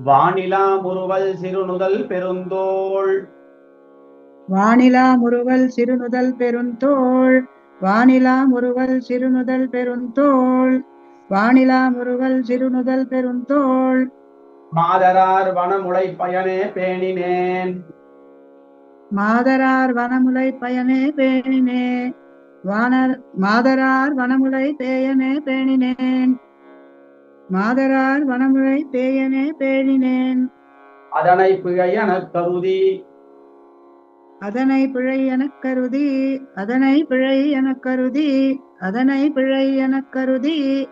வானிலா முறுவல் சிறுநுதல் பெருந்தோள். வானிலா முறுவல் சிறுநுதல் பெருந்தோள். வானிலா முறுவல் சிறுநுதல் பெருந்தோள். வானிலா முறுவல் சிறுநுதல் பெருந்தோள். மாதரார் வனமுலை பயனே பேணினேன். மாதரார் வனமுலை பயனே பேணினே. மாதரார் வனமுலை பேயனே பேணினேன். மாதரார் வனமுலை பேயனே பேணினேன். அதனை பிழை எனக் கருதி. அதனை பிழை எனக் கருதி. அதனை பிழை எனக் கருதி. அதனை பிழை எனக் கருதி.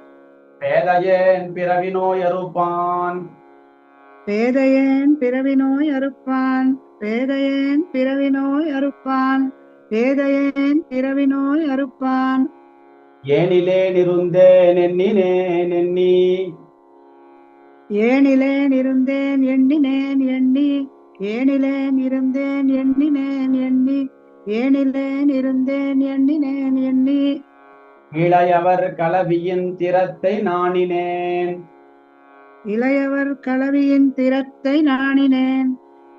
பேதையேன் பிறவி நோய் அறுப்பான். பேதையேன் பிறவி நோய் அறுப்பான். பேதையேன் பிறவி நோய் அறுப்பான். பேதையேன் பிறவி நோய் அறுப்பான். ஏனிலேன் இருந்தேன் எண்ணினேன் எண்ணி. ஏனிலேன் இருந்தேன் எண்ணினேன் எண்ணி. ஏனிலேன் இருந்தேன் எண்ணினேன் எண்ணி. ஏனிலேன் இருந்தேன் எண்ணினேன் எண்ணி. இளையவர் கலவியின் திறத்தை நாணினேன். இளையவர் கலவியின் திறத்தை நாணினேன்.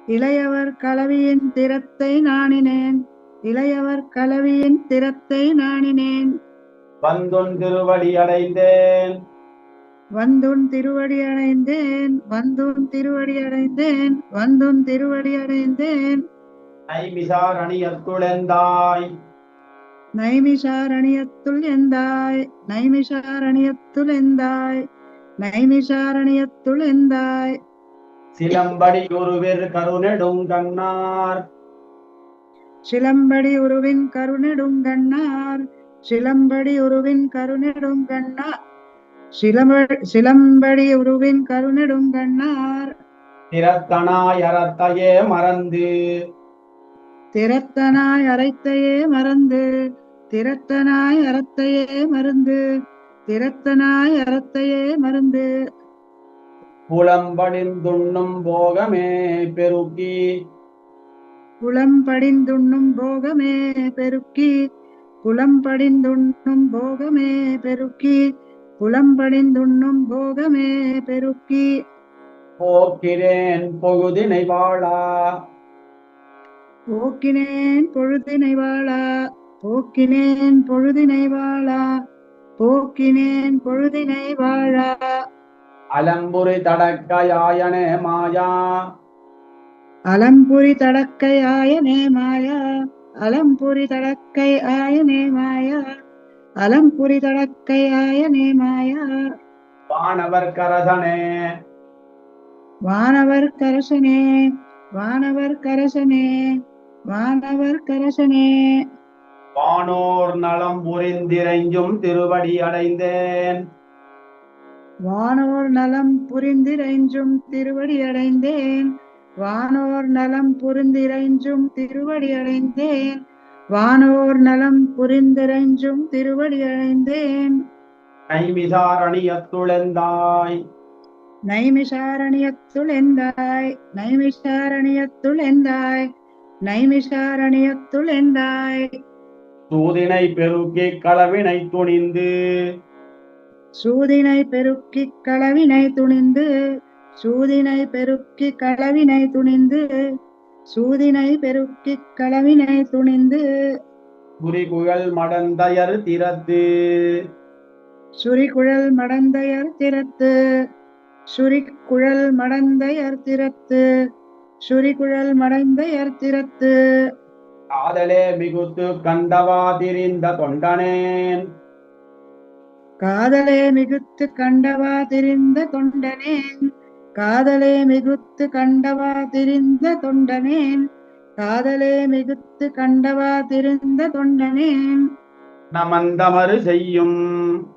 இளையவர் கலவியின் திறத்தை நாணினேன். இளையவர் கலவியின் திறத்தை நாணினேன். வந்துன் திருவடி அடைந்தேன். வந்துன் திருவடி அடைந்தேன். வந்துன் திருவடி அடைந்தேன். வந்துன் திருவடி அடைந்தேன். நைமிசார் அணியத்துளெந்தாய். நைமிஷாரணியத்துள் எந்தாய். நைமிஷாரணியத்துள் எந்தாய். நைமிஷாரணியத்துள் எந்தாய். சிலம்படி ஒருவர் கருணெடும் கண்ணார். சிலம்படி உருவின் கருணெடுங்கண்ணார். சிலம்படி உருவின் கருணெடுங்கண்ணார். சிலம்படி உருவின் கருணெடுங்கண்ணார். திறத்தனாய் அறத்தையே மறந்து. திறத்தனாய் அரைத்தையே மறந்து. திறத்தனாய் அறத்தையே மருந்து. திறத்தனாய் அறத்தையே மருந்து. புலம்படிந்துண்ணும் போகமே பெருக்கி. புலம்படிந்துண்ணும் போகமே பெருக்கி. புலம்படிந்துண்ணும் போகமே பெருக்கி. புலம்படிந்துண்ணும் போகமே பெருக்கி. போக்கிறேன் பொழுதினை வாழா. போக்கினேன் பொழுதினை வாழா. போக்கினேன் பொழுதினை வாழா. போக்கினேன் பொழுதினை வாழா. அலம்புரி தடக்கையாயனே மாயா. அலம்புரி தடக்கை ஆயனே மாயா. அலம்புரி தடக்கை ஆயனே மாயா. அலம்புரி தடக்கை ஆயனே மாயா. வானவர் கரசனே. வானவர் கரசனே. வானவர் கரசனே. வானவர் கரசனே. வானோர் நலம் புரிந்திரைஞ்சும் திருவடி அடைந்தேன். வானோர் நலம் புரிந்திரைஞ்சும் திருவடி அடைந்தேன். வானோர் நலம் புரிந்திரைஞ்சும் திருவடி அடைந்தேன். வானோர் நலம் புரிந்திரைஞ்சும் திருவடி அடைந்தேன். நைமிசார் அணியத்துளெந்தாய். நைமிஷாரணியத்துள் எந்தாய். நைமிஷாரணியத்துள் எந்தாய். நைமிஷாரணியத்துள் எந்தாய். சூதினை பெருக்கி களவினை துணிந்து. சூதினை பெருக்கி களவினை துணிந்து. சூதினை பெருக்கி களவினை துணிந்து. சூதினை பெருக்கி களவினை துணிந்து. குறிகுழல் மடந்தயர் திறத்து. சுரிகுழல் மடந்தையர் திறத்து. சுரிகுழல் மடந்தையர் திறத்து. சுரிகுழல் மடந்தையர் திறத்து. காதலே மிகுத்து கண்டவா திரிந்த தொண்டனேன். காதலே மிகுத்து கண்டவா திரிந்த தொண்டனேன். காதலே மிகுத்து கண்டவா திரிந்த தொண்டனேன். காதலே மிகுத்து கண்டவா திரிந்த தொண்டனேன். நமந்தமறு செய்யும்.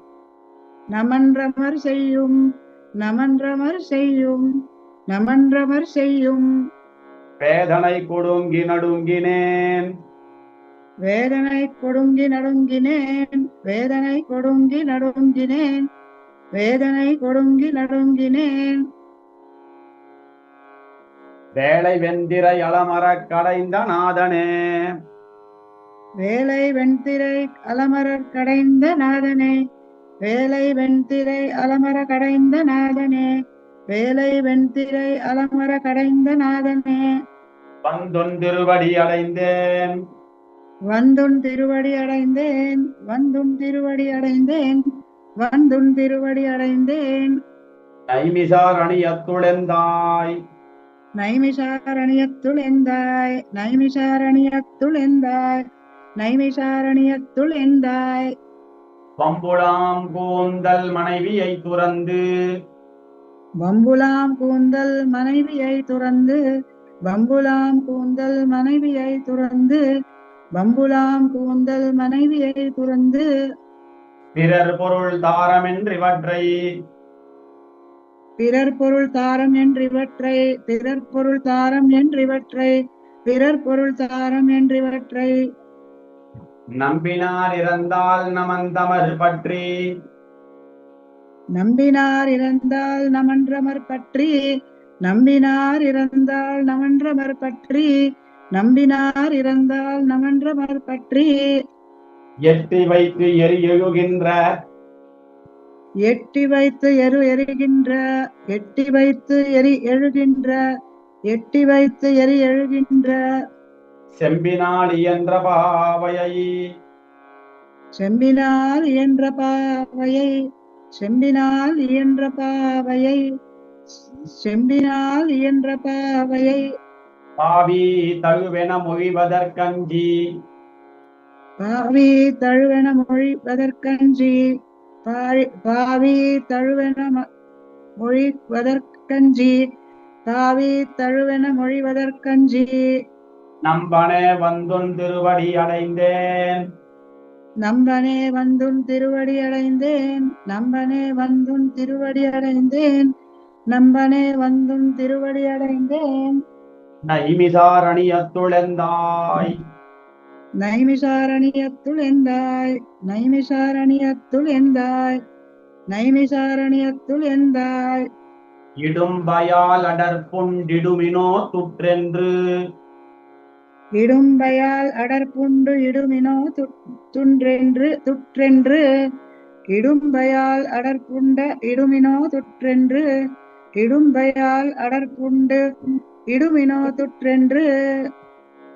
நமன்றமர் செய்யும். நமன்றமர் செய்யும். நமன்றமர் செய்யும். வேதனை கொடுங்கி நடுங்கினேன். வேதனை கொடுங்கி நடுங்கினேன். வேதனை கொடுங்கி நடுங்கினேன். வேதனை கொடுங்கி நடுங்கினேன். வேலை வெந்திரை அலமரக் கடைந்த நாதனே. வேலை வெண்திரை அலமரர் கடைந்த நாதனே. வேலை வெண்திரை அலமர கடைந்த நாதனே. வேலை வெண்திரை அலமர கடைந்த நாதனே வந்துன் திருவடி அடைந்தேன் வந்துன் திருவடி அடைந்தேன் வந்துன் திருவடி அடைந்தேன் வந்துன் திருவடி அடைந்தேன் நைமிசார் அணியத்துளெந்தாய் நைமிஷாரண்யத்துள் எந்தாய் நைமிஷாரண்யத்துள் எந்தாய் நைமிஷாரண்யத்துள் எந்தாய் பம்புளாம் கூந்தல் மனைவியை துறந்து வம்புலாம் கூந்தல் மனைவியை துறந்து வம்புலாம் கூந்தல் மனைவியை துறந்து வம்புலாம் கூந்தல் மனைவியை துறந்து பிறர் பொருள் தாரமென்றிவற்றை பிறர் பொருள் தாரம் என்றிவற்றை பிறர் பொருள் தாரம் என்றிவற்றை பிறர் பொருள் தாரம் என்றிவற்றை நம்பினார் இறந்தால் நமந்தமர் பற்றி நம்பினார் இறந்தால் நமன்றமர் பற்றி நம்பினார் இறந்தால் நமன்றமர் பற்றி நம்பினார் இறந்தால் நமன்றமர் பற்றி எட்டி வைத்து எழுகின்ற எட்டி வைத்து எரிகின்ற எட்டி வைத்து எழுகின்ற எட்டி வைத்து எழுகின்ற செம்பினால் இயன்ற பாவையை செம்பினால் இயன்ற பாவையை செம்பினால் இயன்ற பாவையை செம்பினால் இயன்ற பாவையை பாவி தழுவென மொழிவதற்கஞ்சி பாவி தழுவென மொழிவதற்கஞ்சி பாவி தழுவென மொழிவதற்கஞ்சி பாவி தழுவென மொழிவதற்கஞ்சி நம்பனே வந்துன் திருவடி அடைந்தேன் நம்பனே வந்துன் திருவடி அடைந்தேன் நம்பனே வந்துன் திருவடி அடைந்தேன் நம்பனே வந்துன் திருவடி அடைந்தேன் நைமிசார் அணியத்துளெந்தாய் நைமிஷாரண்யத்துள் எந்தாய் நைமிஷாரண்யத்துள் எந்தாய் நைமிஷாரண்யத்துள் எந்தாய் இடும்பயால் அடற்புண்டிடுமினோ துற்றென்று இடும்பையால் அடர்புண்டு இடுமினோ துற்றென்று இடும்பையால் அடர்புண்ட இடுமினோ துற்றென்று இடும்பையால் அடர்புண்டு இடுமினோ துற்றென்று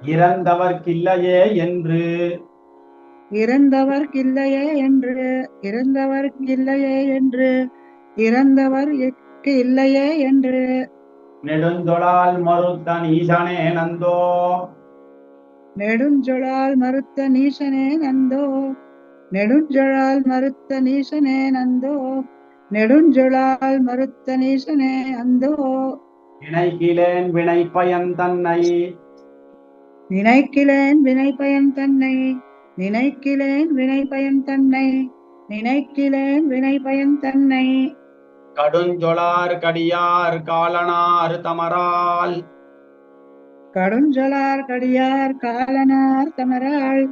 இறந்தவர்க்கில்லையே என்று இறந்தவர்க்கில்லையே என்று இறந்தவர்க்கில்லையே என்று இறந்தவர்க்கு இல்லையே என்று நெடுந்தொழால் மறுத்தன் ஈசனே நந்தோ நெடுஞ்சொழால் மறுத்த நீசனே நந்தோ நெடுஞ்சொழால் மறுத்த நீசனே நந்தோ நெடுஞ்சொழால் மறுத்த நீசனே அந்தோ நினைக்கிலேன் வினை பயன் தன்னை நினைக்கிலேன் வினை பயன் தன்னை நினைக்கிலேன் வினை பயன் தன்னை நினைக்கிலேன் வினை பயன் தன்னை கடுஞ்சொலார் கடியார் காலனார் தமரால் கடுஞ்சொலார் கடியார் காலனார் தமராள்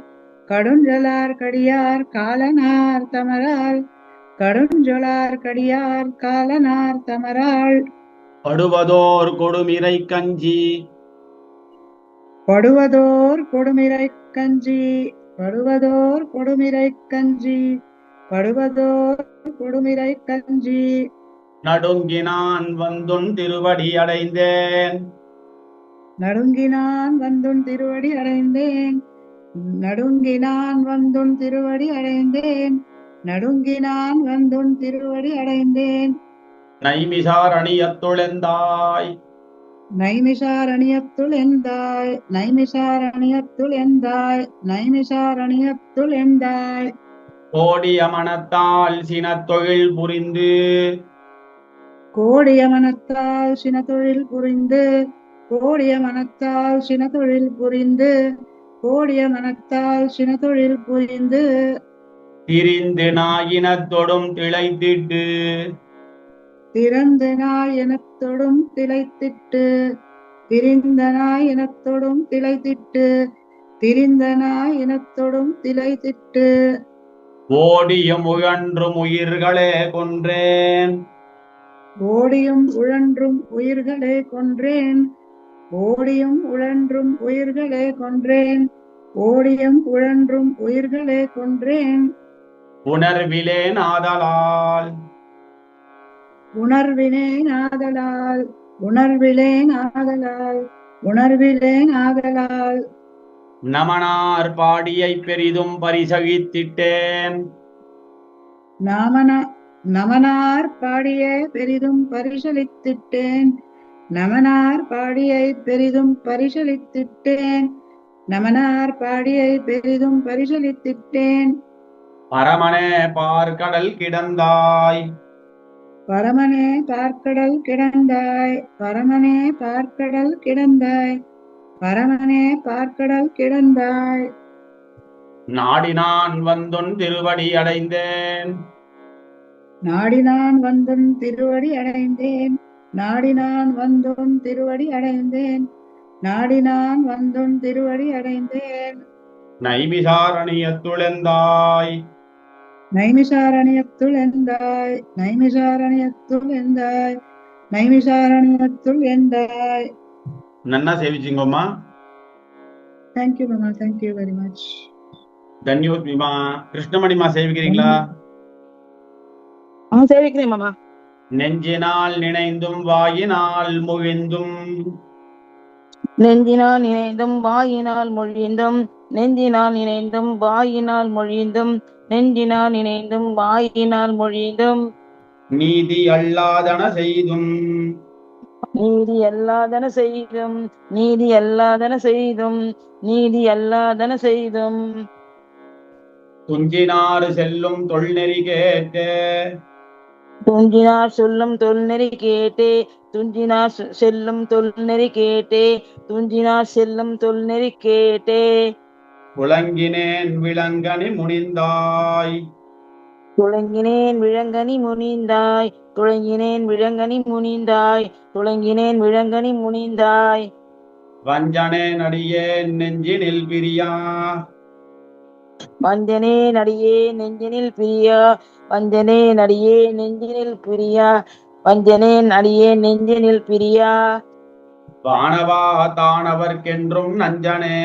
கடுஞ்சொலார் கடியார் காலனார் தமராள் கடுஞ்சொலார் கடியார் காலனார் தமராள் படுவதோர் கொடுமிரை கஞ்சி படுவதோர் கொடுமிரை கஞ்சி படுவதோர் கொடுமிரை கஞ்சி படுவதோர் கொடுமிரை கஞ்சி நடுங்கினான் வந்துன் திருவடி அடைந்தேன் நடுங்கினான் வந்துன் திருவடி அடைந்தேன் நடுங்கினான் வந்துன் திருவடி அடைந்தேன் நடுங்கினான் வந்துன் திருவடி அடைந்தேன் நைமிசார் அணியத்துளெந்தாய் நைமிஷாரண்யத்துள் எந்தாய் நைமிஷாரண்யத்துள் எந்தாய் நைமிஷாரண்யத்துள் எந்தாய் கோடிய மனத்தால் சினத்தொழில் புரிந்து கோடிய மனத்தால் சினத்தொழில் புரிந்து கோடிய மனத்தால் சினத்தொழில் புரிந்து கோடிய மனத்தால் சினத்தொழில் புரிந்து திரிந்து நாயினத்தொடும் திளைத்திட்டு திறந்து நாய் எனத்தொடும் திளைத்திட்டு திரிந்த நாய் எனத்தொடும் திளைத்திட்டு திரிந்த நாய் எனத்தொடும் திளைத்திட்டு ஓடியும் உழன்றும் உயிர்களே கொன்றேன் ஓடியும் உழன்றும் உயிர்களே கொன்றேன் ஓடியும் உழன்றும் உயிர்களே கொன்றேன் ஓடியும் உழன்றும் உயிர்களே கொன்றேன் உணர்விலேன் ஆதலால் உணர்விலேன் ஆதலால் உணர்விலேன் ஆதலால் உணர்விலேன் ஆதலால் நமனார் பாடியை பெரிதும் பரிசகித்திட்டேன். நமனார் பாடிய பெரிதும் பரிசளித்திட்டேன். நமனார் பாடியை பெரிதும் பரிசளித்திட்டேன். நமனார் பாடியை பெரிதும் பரிசளித்திட்டேன். பரமனே பார்க்கடல் கிடந்தாய். பரமனே பார்க்கடல் கிடந்தாய். பரமனே பார்க்கடல் கிடந்தாய். பரமனே பார்க்கடல் கிடந்தாய். நாடினான் வந்துன் திருவடி அடைந்தேன். நாடினான் வந்துன் திருவடி அடைந்தேன். நாடினான் வந்துன் திருவடி அடைந்தேன். நாடினான் வந்துன் திருவடி அடைந்தேன். நைமிசாரணியத்துளெந்தாய். நைமிசாரணியத்துள் எந்தாய். நைமிசாரணியத்துள் எந்தாய். நைமிசாரணியத்துள் எந்தாய். நன்னா சேவிச்சிங்கம்மா. தேங்க்யூ மாமா. Thank you very much. தன்யோத்மிமா. கிருஷ்ணமணிமா சேவிக்கிறீங்களா? சேவிக்கிறேன் மாமா. நெஞ்சினால் நினைந்தும் வாயினால் முழிந்தும். நெஞ்சினால் நினைந்தும் வாயினால் மொழிந்தும். நெஞ்சினால் நினைந்தும் வாயினால் மொழிந்தும். நெஞ்சினால் நினைந்தும் வாயினால் மொழிந்தும். நீதி அல்லாதன செய்தும். நீதி அல்லாதன செய்தும். நீதி அல்லாதன செய்தும். நீதி அல்லாதன செய்தும். துஞ்சினாறு செல்லும் தொல்நெறி கேட்டே. துஞ்சினார் சொல்லும் தொல்நெறி கேட்டே. துஞ்சினார் செல்லும் தொல்நெறி கேட்டே. துஞ்சினார் செல்லும் தொல்நெறி கேட்டே. புலங்கினேன் விளங்கனி முனிந்தாய். துளங்கினேன் விழங்கனி முனிந்தாய். துளங்கினேன் விழங்கனி முனிந்தாய். துளங்கினேன் விழங்கனி முனிந்தாய். வஞ்சனே நடியேன் நெஞ்சினில் பிரியா. வஞ்சனே நடியே நெஞ்சினில் பிரியா. வஞ்சனே நடியே நெஞ்சினில் பிரியா. வஞ்சனே நடியே நெஞ்சினில் பிரியா. வானவா தானவர்க்கென்றும் நஞ்சனே.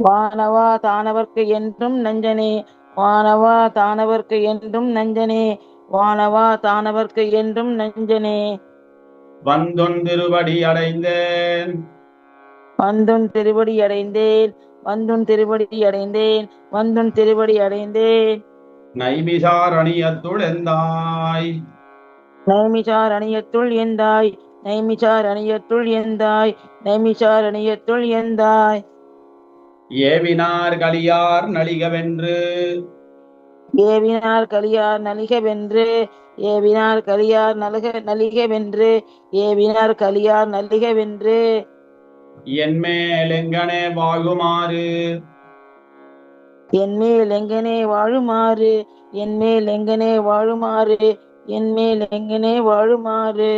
வானவா தானவர்க்கு என்றும் நஞ்சனே. வானவா தானவர்க்கு என்றும் நஞ்சனே. வானவா தானவர்க்கு என்றும் நஞ்சனே. வந்துன் திருவடி அடைந்தேன். வந்துன் திருவடி அடைந்தேன். வந்துன் திருவடி அடைந்தேன். வந்துன் திருவடி அடைந்தேன். நைமிசாரணியத்துளெந்தாய். நைமிசார் அணியத்துள் எந்தாய். நைமிசார் அணியத்துள் எந்தாய். நைமிசார் அணியத்துள் எந்தாய். ஏவினார் கலியார் நலிகவென்று. ஏவினார் கலியார் நலிகவென்று. ஏவினார் கலியார் நலிகவென்று. ஏவினார் கலியார் நலிகவென்று. என்மேல் எங்கனே வாழுமாறு. என்மேல் எங்கனே வாழுமாறு. என்மேல் எங்கனே வாழுமாறு. என்மேல் எங்கனே வாழுமாறு.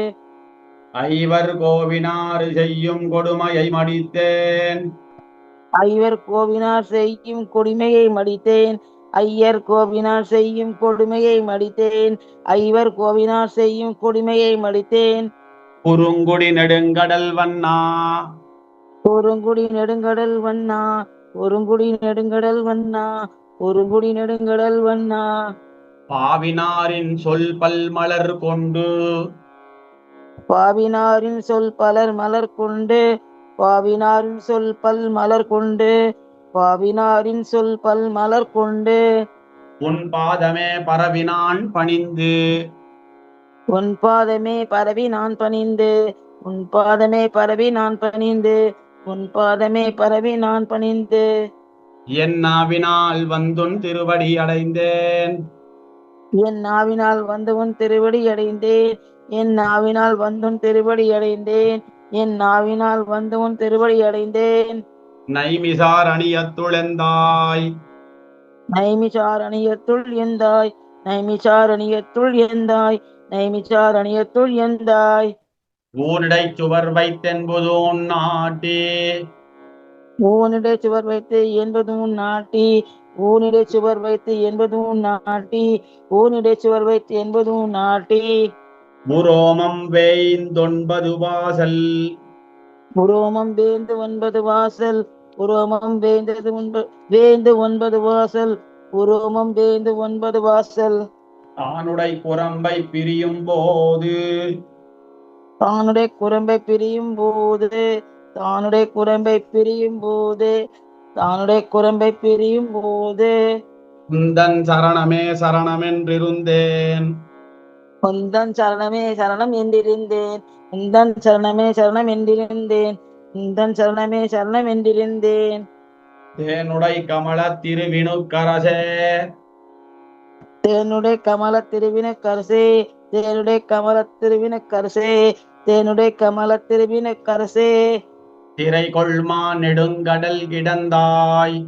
ஐவர் கோவினார் செய்யும் கொடுமையை மடித்தேன். ஐவர் கோவினார் செய்யும் கொடுமையை மடித்தேன். ஐயர் கோவினார் செய்யும் கொடுமையை மடித்தேன். ஐவர் கோவினார் செய்யும் கொடுமையை மடித்தேன். குறுங்குடி நெடுங்கடல் வண்ணா. ஒருங்குடி நெடுங்கடல் வண்ணா. ஒருங்குடி நெடுங்கடல் வண்ணா. ஒருங்குடி நெடுங்கடல் வண்ணா. பாவினாரின் சொல் பல் மலர் கொண்டு. பாவினாரின் சொல் பலர் மலர் கொண்டு. பாவினாரின் சொல் பல் மலர் கொண்டு. பாவினாரின் சொல் பல் மலர் கொண்டு. உன் பாதமே பரவினான் பணிந்து. உன் பாதமே பரவி நான் பணிந்து. உன் பாதமே பரவி நான் பணிந்து. உன் பாதமே பரவி நான் பணிந்து. என் நாவினால் வந்துன் திருவடி அடைந்தேன். என் நாவினால் வந்து உன் திருவடி அடைந்தேன். என் நாவினால் வந்து உன் திருவடி அடைந்தேன். என் நாவினால் வந்து உன் திருவடி அடைந்தேன். நைமிசார் அணியத்துளெந்தாய். நைமிசார் அணியத்துள் எந்தாய். நைமிசார் அணியத்துள் எந்தாய். நைமிசார் அணியத்துள் எந்தாய். ஊனிடை சுவர் வைத்தென்பதும் நாட்டி. ஊனிடை சுவர் வைத்து என்பதும் நாட்டி. ஊனிடை சுவர் வைத்து என்பதும் நாட்டி. ஊனிடை சுவர் வைத்து என்பதும் நாட்டி. முரோமம் வேய்ந்தொன்பது வாசல். உரோமம் வேந்து 9 வாசல். உரோமம் வேந்து 9 வாசல். உரோமம் வேந்து 9 வாசல். தானுடை குரம்பை பிரியும் போது தானுடைய குரம்பை பிரியும் போது தானுடைய குரம்பை பிரியும் போது தானுடைய குரம்பை பிரியும் போது குந்தன் சரணமே சரணமென்றிருந்தேன் உந்தன் சரணமே சரணம் என்றிருந்தேன் உந்தன் சரணமே சரணம் என்றிருந்தேன் உந்தன் சரணமே சரணம் என்றிருந்தேன் தேனுடை கமல திருவினுக்கரசே தேனுடைய கமல திருவினக்கரசே தேனுடைய கமல திருவினக்கரசே தேனுடைய கமல திருவினக்கரசே திரை கொள்மா நெடுங்கடல் கிடந்தாய்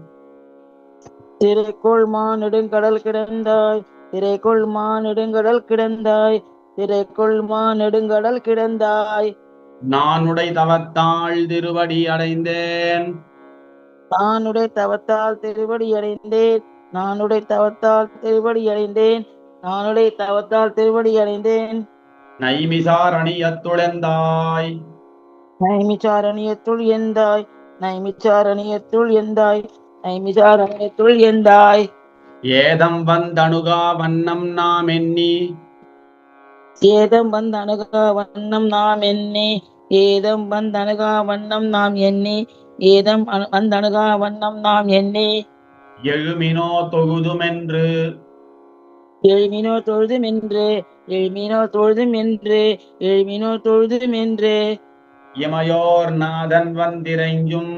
திரைக்கோள்மா நெடுங்கடல் கிடந்தாய் திரைக்கோள்மா நெடுங்கடல் கிடந்தாய் திரைக்கோள்மா நெடுங்கடல் கிடந்தாய் நானுடை தவத்தாள் திருவடி அடைந்தேன் நானுடைய தவத்தால் திருவடி அடைந்தேன் நானுடைய தவத்தால் திருவடி அடைந்தேன் நானுடைய தவத்தால் திருவடி அடைந்தேன் நைமிசார் அணியத்துழந்தாய் நைமிச்சாரணியத்துள் எந்தாய் நைமிச்சாரணியத்துள் எந்தாய் நைமிச்சாரணியத்துள் எந்தாய் ஏதம் வந்தணுகா வண்ணம் நாம் எண்ணி ஏதம் வந்தணுகா வண்ணம் நாம் எண்ணி ஏதம் வந்தணுகா வண்ணம் நாம் எண்ணி ஏதம் வந்தணுகா வண்ணம் நாம் எண்ணி எழுமினோ தொகுதுமென்று எழுமினோ தொழுதும் என்று எழுமினோ தொழுதும் என்று எழுமினோ தொழுதும் என்று இமையோர் நாதன் வந்திரைஞ்சும்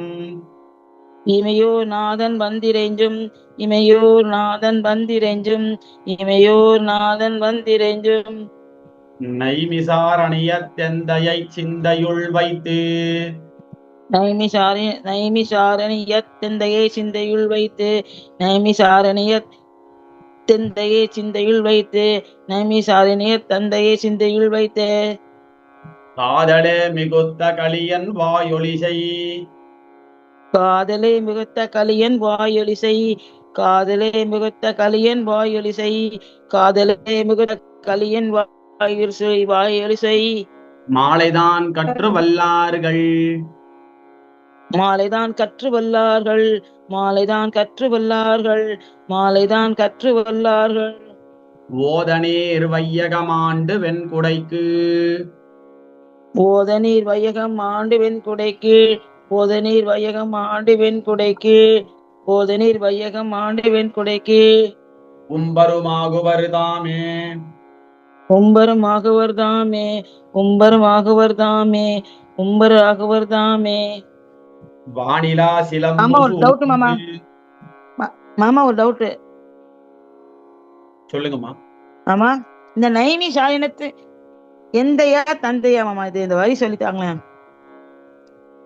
இமையோர் நாதன் வந்திரைஞ்சும் இமையோர் நாதன் வந்திரைஞ்சும் இமையோர் நாதன் வந்திரைஞ்சும் நைமிசார் அணியத்தெந்தையை சிந்தையுள் வைத்து நைமிசாரணியத் தெந்தையை சிந்தையுள் வைத்து நைமிசாரணியத் தெந்தையை சிந்தையுள் வைத்து நைமிசாரணியத் தந்தையை சிந்தையுள் வைத்து காதலே மிகுத்த கலியன் வாயொலிசை காதலே மிகுத்த கலியன் வாயொலிசை காதலே மிகுத்த கலியன் வாயொலிசை காதலே மிகுத்த கலியன் வாயொலிசை மாலைதான் கற்று வல்லார்கள் மாலைதான் கற்று வல்லார்கள் மாலைதான் கற்று வல்லார்கள் மாலைதான் கற்று வல்லார்கள் ஓதநீர் வையகமாண்டு வெண்குடைக்கு போதநீர் வையகம் ஆண்டு வெண்குடைக்கு போதநீர் வையகம் ஆண்டு வெண்குடைக்கு போதநீர் வையகம் ஆண்டு வெண்குடைக்கு உம்பருமாகுவர் தாமே உம்பருமாகுவர் தாமே உம்பருமாகுவர் தாமே உம்பராகுவர் தாமே வானிலா மாமா ஒரு டவுட் மாமா சிலம்பு மாமா ஒரு டவுட் சொல்லுங்கம்மா. மாமா இந்த நைமி சாலினத்து எந்தையா தந்தையா மாமா இது இந்த வரி சொல்லித்தாங்களேன்.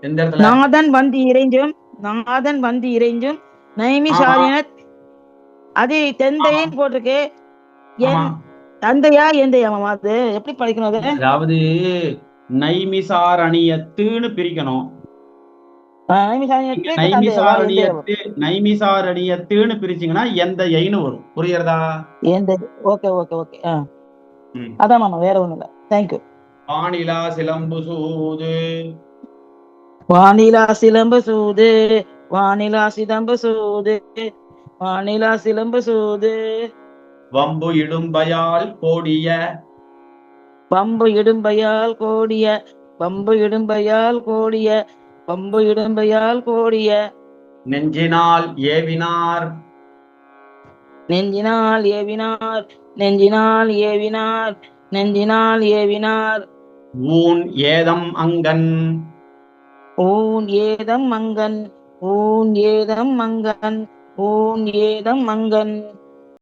எந்த இடத்துல? நாதன் வந்து இறைஞ்சும் நாதன் வந்து இறைஞ்சும் நைமி சாலின அது தெந்தைன்னு போட்டிருக்கு. ஆமா. என் தந்தையா எந்தையா மாமா அது எப்படி படிக்கணும் அது? அதாவது நைமிசார் அணியத்துன்னு பிரிக்கணும். நைமிசார் அணியத்துன்னு பிரிச்சீங்கன்னா எந்த எயின்னு வரும். புரியுறதா? எந்த ஓகே ஓகே ஓகே அதான் மாமா வேற ஒண்ணும் இல்ல. தேங்க்யூ. வானிலா சிலம்பு சூது வானிலா சிலம்பு சூது வானிலா சிலம்பு சூது வானிலா சிலம்பு சூது வம்பு இடும்பயால் கோடிய பம்பு இடும்பையால் கோடிய பம்பு இடும்பையால் கோடிய பம்பு இடும்பையால் கோடிய நெஞ்சினால் ஏவினார் நெஞ்சினால் ஏவினார் நெஞ்சினால் ஏவினார் நெஞ்சினால் ஏவினார் ஊன் ஏதம் அங்கன் ஊன் ஏதம் மங்கன் ஊன் ஏதம் மங்கன் ஊன் ஏதம் மங்கன்